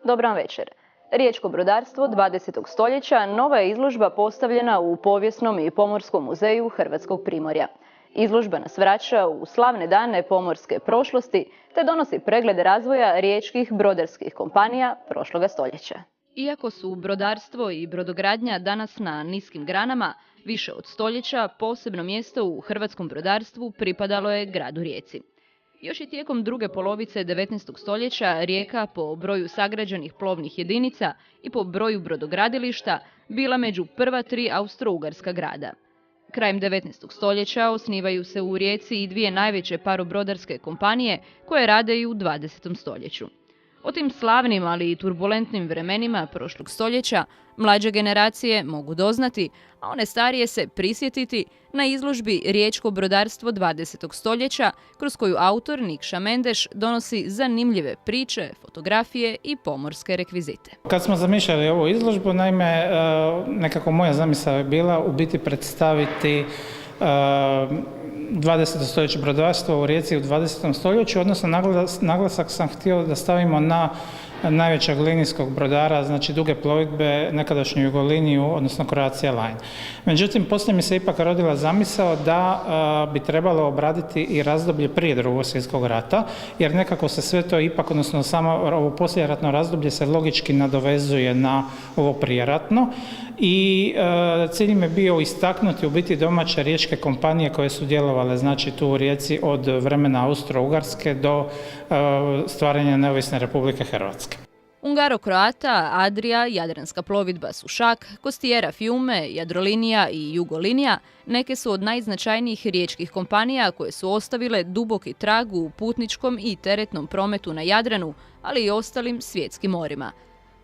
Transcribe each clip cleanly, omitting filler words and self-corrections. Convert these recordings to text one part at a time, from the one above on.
Dobar večer. Riječko brodarstvo 20. stoljeća nova je izložba postavljena u Povijesnom i Pomorskom muzeju Hrvatskog Primorja. Izložba nas vraća u slavne dane pomorske prošlosti te donosi pregled razvoja riječkih brodarskih kompanija prošloga stoljeća. Iako su brodarstvo i brodogradnja danas na niskim granama, više od stoljeća posebno mjesto u hrvatskom brodarstvu pripadalo je gradu Rijeci. Još i tijekom druge polovice 19. stoljeća Rijeka po broju sagrađenih plovnih jedinica i po broju brodogradilišta bila među prva 3 austro-ugarska grada. Krajem 19. stoljeća osnivaju se u Rijeci i 2 najveće parobrodarske kompanije koje rade i u 20. stoljeću. O tim slavnim, ali i turbulentnim vremenima prošlog stoljeća mlađe generacije mogu doznati, a one starije se prisjetiti na izložbi Riječko brodarstvo 20. stoljeća, kroz koju autor Nikša Mendeš donosi zanimljive priče, fotografije i pomorske rekvizite. Kad smo zamišljali ovu izložbu, naime, nekako moja zamisao je bila u biti predstaviti 20. stoljeće brodarstva u Rijeci u 20. stoljeću, odnosno naglasak sam htio da stavimo na najvećeg linijskog brodara, znači duge plovidbe, nekadašnju Jugoliniju, odnosno Croatia Line. Međutim, poslije mi se ipak rodila zamisao da bi trebalo obraditi i razdoblje prije Drugog svjetskog rata, jer nekako se sve to ipak, odnosno samo ovo poslijeratno razdoblje se logički nadovezuje na ovo prijeratno i cilj mi je bio istaknuti u biti domaće riječke kompanije koje su djelovale, znači tu u Rijeci od vremena Austro-Ugarske do stvaranja neovisne Republike Hrvatske. Ungaro-Croata, Adria, Jadranska plovidba Sušak, Costiera Fiume, Jadrolinija i Jugolinija neke su od najznačajnijih riječkih kompanija koje su ostavile duboki trag u putničkom i teretnom prometu na Jadranu, ali i ostalim svjetskim morima.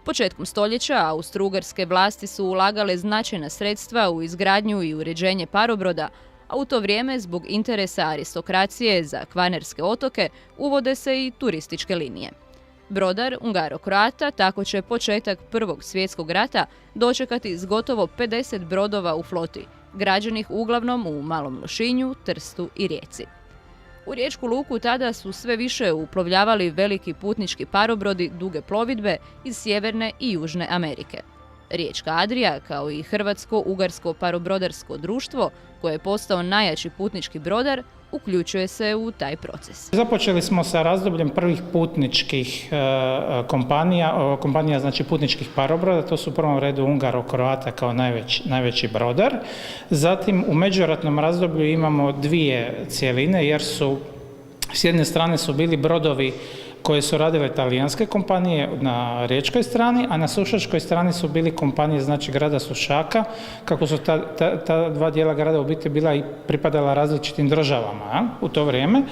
Početkom stoljeća austro-ugarske vlasti su ulagale značajna sredstva u izgradnju i uređenje parobroda, a u to vrijeme zbog interesa aristokracije za Kvarnerske otoke uvode se i turističke linije. Brodar Ungaro-Croata tako će početak Prvog svjetskog rata dočekati s gotovo 50 brodova u floti, građenih uglavnom u Malom Lošinju, Trstu i Rijeci. U riječku luku tada su sve više uplovljavali veliki putnički parobrodi duge plovidbe iz Sjeverne i Južne Amerike. Riječka Adria, kao i Hrvatsko-Ugarsko parobrodarsko društvo, koje je postao najjači putnički brodar, uključuje se u taj proces. Započeli smo sa razdobljem prvih putničkih kompanija, znači putničkih parobroda, to su u prvom redu Ungaro-Croata kao najveći brodar. Zatim u međuratnom razdoblju imamo 2 cjeline, jer su s jedne strane su bili brodovi koje su radile talijanske kompanije na riječkoj strani, a na sušačkoj strani su bili kompanije, znači grada Sušaka, kako su ta dva dijela grada u biti bila i pripadala različitim državama u to vrijeme.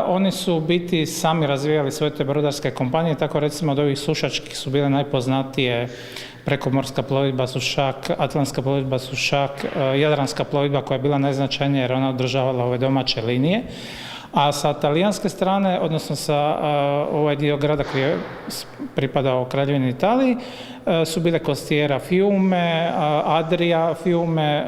Oni su u biti sami razvijali svoje te brodarske kompanije, tako recimo od ovih sušačkih su bile najpoznatije prekomorska plovidba Sušak, atlantska plovidba Sušak, jadranska plovidba koja je bila najznačajnija jer ona održavala ove domaće linije. A sa talijanske strane, odnosno sa ovaj dio grada koji je pripadao Kraljevini Italiji, su bile Costiera Fiume, Adria Fiume,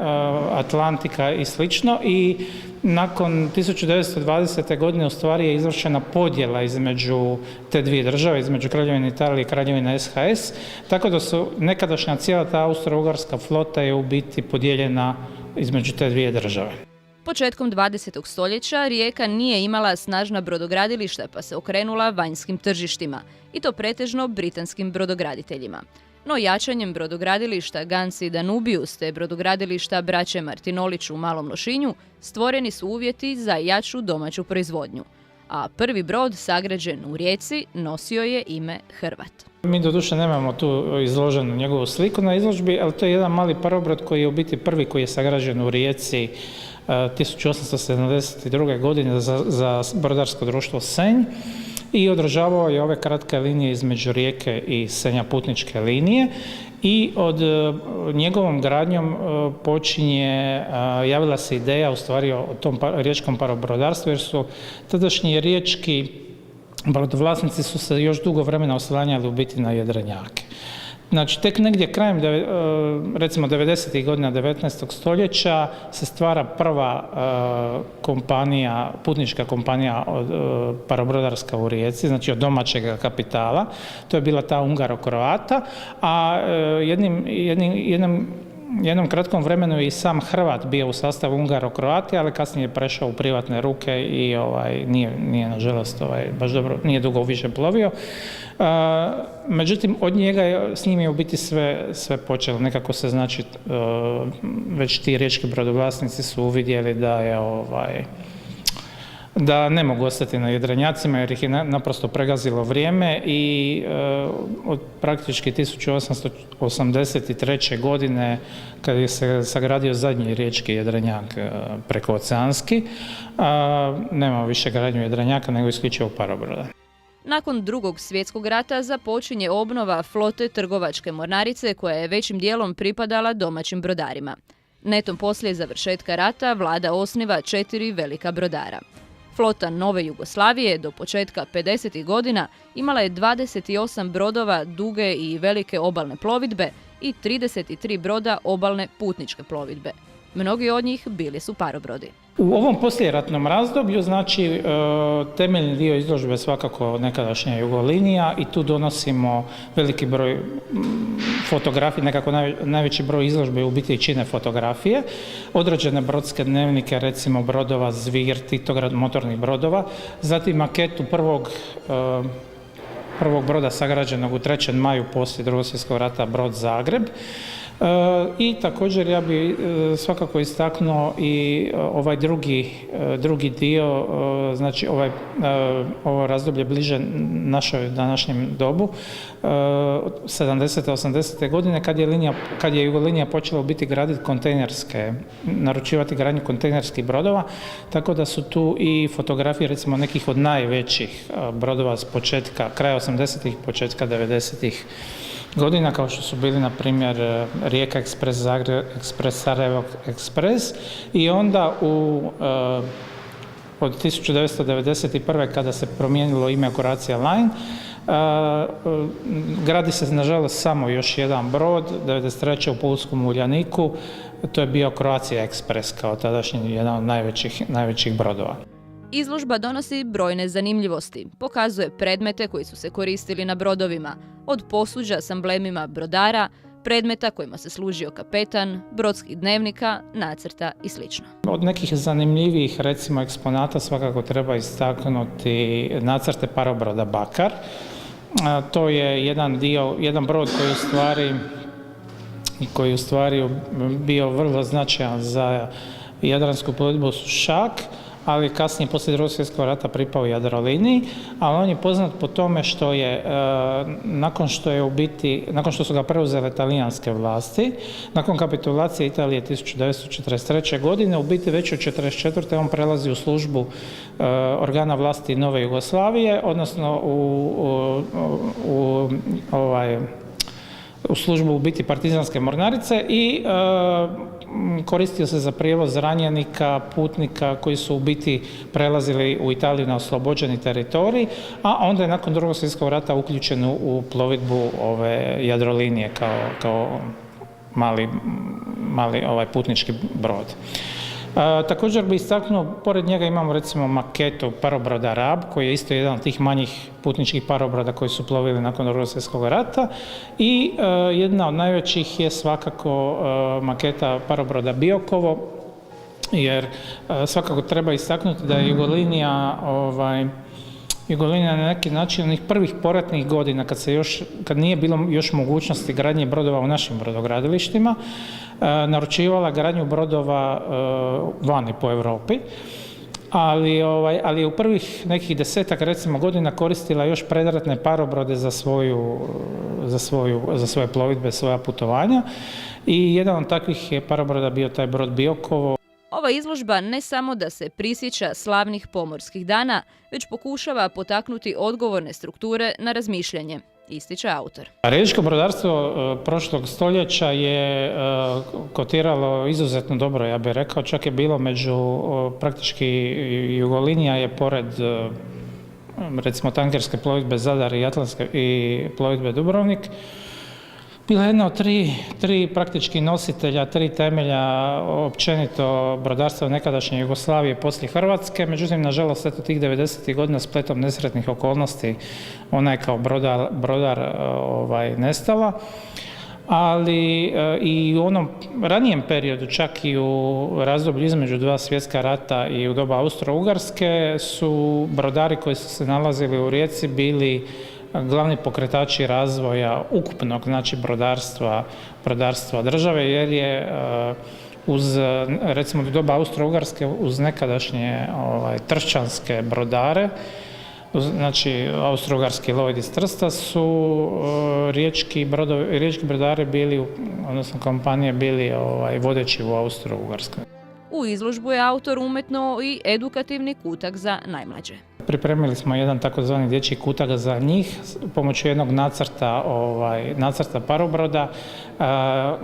Atlantika i slično. I nakon 1920. godine u stvari je izvršena podjela između te 2 države, između Kraljevine Italije i Kraljevine SHS, tako da su nekadašnja cijela ta austro-ugarska flota je u biti podijeljena između te 2 države. Početkom 20. stoljeća Rijeka nije imala snažna brodogradilišta pa se okrenula vanjskim tržištima, i to pretežno britanskim brodograditeljima. No jačanjem brodogradilišta Gans i Danubius te brodogradilišta braće Martinolić u Malom Lošinju stvoreni su uvjeti za jaču domaću proizvodnju. A prvi brod sagrađen u Rijeci nosio je ime Hrvat. Mi doduše nemamo tu izloženu njegovu sliku na izložbi, ali to je jedan mali parobrod koji je u biti prvi koji je sagrađen u Rijeci 1872. godine za brodarsko društvo Senj i održavao je ove kratke linije između Rijeke i Senja, putničke linije, i od njegovom gradnjom javila se ideja u stvari o tom riječkom parobrodarstvu, jer su tadašnji riječki brodovlasnici su se još dugo vremena oslanjali u biti na jedrenjake. Znači, tek negdje krajem, recimo 90. godina 19. stoljeća se stvara prva kompanija, putnička kompanija parobrodarska u Rijeci, znači od domaćeg kapitala. To je bila ta Ungaro-Kroata, a jednom kratkom vremenu je i sam Hrvat bio u sastavu Ungaro-Kroatije, ali kasnije je prešao u privatne ruke i nije nažalost baš dobro, nije dugo više plovio. Međutim, od njega, s njim je u biti sve počelo. Nekako se, znači, već ti riječki brodovlasnici su uvidjeli da ne mogu ostati na jedrenjacima jer ih je naprosto pregazilo vrijeme i od praktički 1883. godine kad je se sagradio zadnji riječki jedrenjak prekooceanski, nema više gradnju jedrenjaka nego isključivo parobroda. Nakon Drugog svjetskog rata započinje obnova flote trgovačke mornarice koja je većim dijelom pripadala domaćim brodarima. Netom poslije završetka rata vlada osniva 4 velika brodara. Flota Nove Jugoslavije do početka 50. godina imala je 28 brodova duge i velike obalne plovidbe i 33 broda obalne putničke plovidbe. Mnogi od njih bili su parobrodi. U ovom poslijeratnom razdoblju, znači, temeljni dio izložbe je svakako nekadašnja Jugolinija i tu donosimo veliki broj fotografija, nekako najveći broj izložbe u biti čine fotografije, određene brodske dnevnike, recimo brodova Zvir, Titograd, motornih brodova, zatim maketu prvog broda sagrađenog u 3. maju poslije Drugog svjetskog rata, brod Zagreb. I također ja bi svakako istaknuo i ovaj drugi dio, znači ovo razdoblje bliže našoj današnjem dobu, 70. 80. godine kad je Jugolinija počela u biti graditi naručivati gradnju kontejnerskih brodova, tako da su tu i fotografije recimo nekih od najvećih brodova s početka, kraja 80-ih, početka 90-ih godina, kao što su bili, na primjer, Rijeka ekspres, Zagreb ekspres, Sarajevo ekspres i onda od 1991. kada se promijenilo ime Croatia Line, gradi se nažalost samo još jedan brod, 1993. u Pulskom Uljaniku, to je bio Croatia Express kao tadašnji jedan od najvećih brodova. Izložba donosi brojne zanimljivosti, pokazuje predmete koji su se koristili na brodovima, od posuđa s amblemima brodara, predmeta kojima se služio kapetan, brodskih dnevnika, nacrta i sl. Od nekih zanimljivijih, recimo, eksponata svakako treba istaknuti nacrte parobroda Bakar. To je jedan brod koji u stvari bio vrlo značajan za jadransku plovidbu Sušak, ali kasnije poslije Drugog svjetskog rata pripao Jadroliniji, ali on je poznat po tome što je, nakon što su ga preuzele talijanske vlasti, nakon kapitulacije Italije 1943. godine, u biti već od 1944. on prelazi u službu organa vlasti Nove Jugoslavije, odnosno u službu u biti partizanske mornarice i koristio se za prijevoz ranjenika, putnika koji su u biti prelazili u Italiju na oslobođeni teritorij, a onda je nakon Drugog svjetskog rata uključen u plovidbu ove Jadrolinije kao mali putnički brod. Također bi istaknuo, pored njega imamo recimo maketu parobroda Rab, koji je isto jedan od tih manjih putničkih parobroda koji su plovili nakon Drugog svjetskog rata, i jedna od najvećih je svakako maketa parobroda Biokovo, jer svakako treba istaknuti da je Jugolinija na neki način onih prvih poratnih godina kad nije bilo još mogućnosti gradnje brodova u našim brodogradilištima, naručivala gradnju brodova vani po Europi, ali je u prvih nekih 10-ak recimo godina koristila još predratne parobrode za svoje plovidbe, svoja putovanja, i jedan od takvih je parobroda bio taj brod Biokovo. Ova izložba ne samo da se prisjeća slavnih pomorskih dana, već pokušava potaknuti odgovorne strukture na razmišljanje, ističe autor. Riječko brodarstvo prošlog stoljeća je kotiralo izuzetno dobro, ja bih rekao, čak je bilo među praktički Jugolinija je pored recimo tankerske plovidbe Zadar i Atlantske i plovidbe Dubrovnik bila je jedna od tri praktički nositelja, tri temelja općenito brodarstva u nekadašnje Jugoslavije poslije Hrvatske. Međutim, nažalost, eto tih 90. godina spletom nesretnih okolnosti ona je kao brodar nestala. Ali i u onom ranijem periodu, čak i u razdoblju između dva svjetska rata i u doba Austro-Ugarske, su brodari koji su se nalazili u Rijeci bili glavni pokretači razvoja ukupnog, znači brodarstva države, jer je uz, recimo u doba Austro-Ugarske, uz nekadašnje tršćanske brodare, znači austro-ugarski Lloyd iz Trsta, su riječki brodari bili, odnosno kompanije bili vodeći u Austro-Ugarskoj. U izložbu je autor umetno i edukativni kutak za najmlađe. Pripremili smo jedan takozvani dječji kutak za njih pomoću jednog nacrta parobroda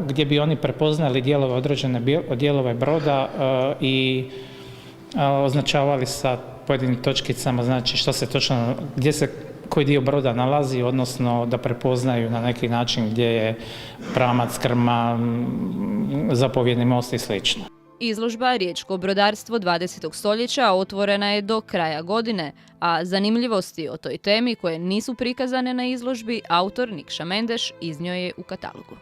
gdje bi oni prepoznali određene dijelove broda i označavali sa pojedinim točkicama, znači što se točno, gdje se koji dio broda nalazi, odnosno da prepoznaju na neki način gdje je pramac, krma, zapovjedni most i sl. Izložba Riječko brodarstvo 20. stoljeća otvorena je do kraja godine, a zanimljivosti o toj temi koje nisu prikazane na izložbi autor Nikša Mendeš iznio je u katalogu.